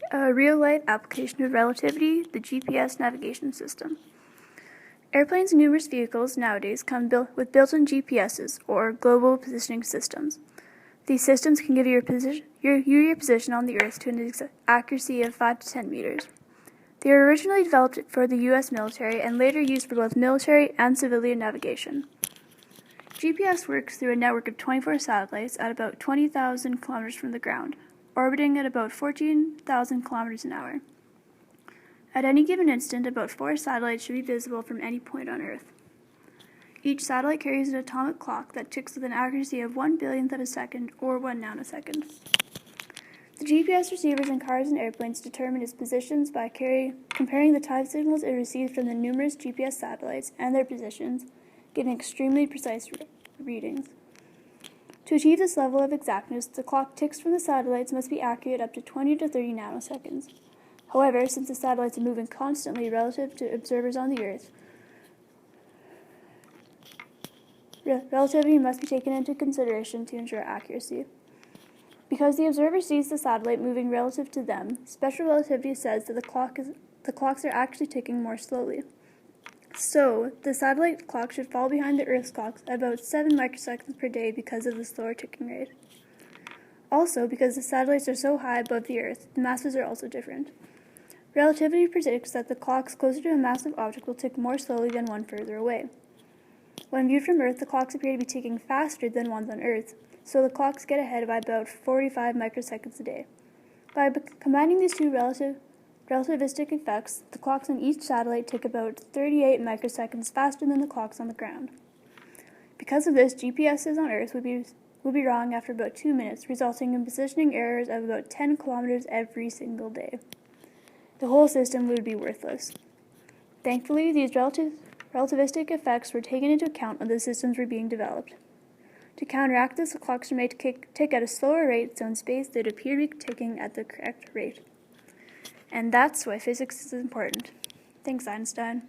A real-life application of relativity, the GPS navigation system. Airplanes and numerous vehicles nowadays come with built-in GPSs, or global positioning systems. These systems can give you your position on the Earth to an accuracy of 5 to 10 meters. They were originally developed for the U.S. military and later used for both military and civilian navigation. GPS works through a network of 24 satellites at about 20,000 kilometers from the ground, orbiting at about 14,000 kilometers an hour. At any given instant, about 4 satellites should be visible from any point on Earth. Each satellite carries an atomic clock that ticks with an accuracy of 1/billionth of a second, or 1 nanosecond. The GPS receivers in cars and airplanes determine its positions by comparing the time signals it receives from the numerous GPS satellites and their positions, getting extremely precise readings. To achieve this level of exactness, the clock ticks from the satellites must be accurate up to 20 to 30 nanoseconds. However, since the satellites are moving constantly relative to observers on the Earth, relativity must be taken into consideration to ensure accuracy. Because the observer sees the satellite moving relative to them, special relativity says that the clocks are actually ticking more slowly. So, the satellite clock should fall behind the Earth's clocks at about 7 microseconds per day because of the slower ticking rate. Also, because the satellites are so high above the Earth, the masses are also different. Relativity predicts that the clocks closer to a massive object will tick more slowly than one further away. When viewed from Earth, the clocks appear to be ticking faster than ones on Earth, so the clocks get ahead by about 45 microseconds a day. By combining these two relativistic effects, the clocks on each satellite tick about 38 microseconds faster than the clocks on the ground. Because of this, GPSs on Earth would be wrong after about 2 minutes, resulting in positioning errors of about 10 kilometers every single day. The whole system would be worthless. Thankfully, these relativistic effects were taken into account when the systems were being developed. To counteract this, the clocks were made to tick at a slower rate, so in space they'd appear to be ticking at the correct rate. And that's why physics is important. Thanks, Einstein.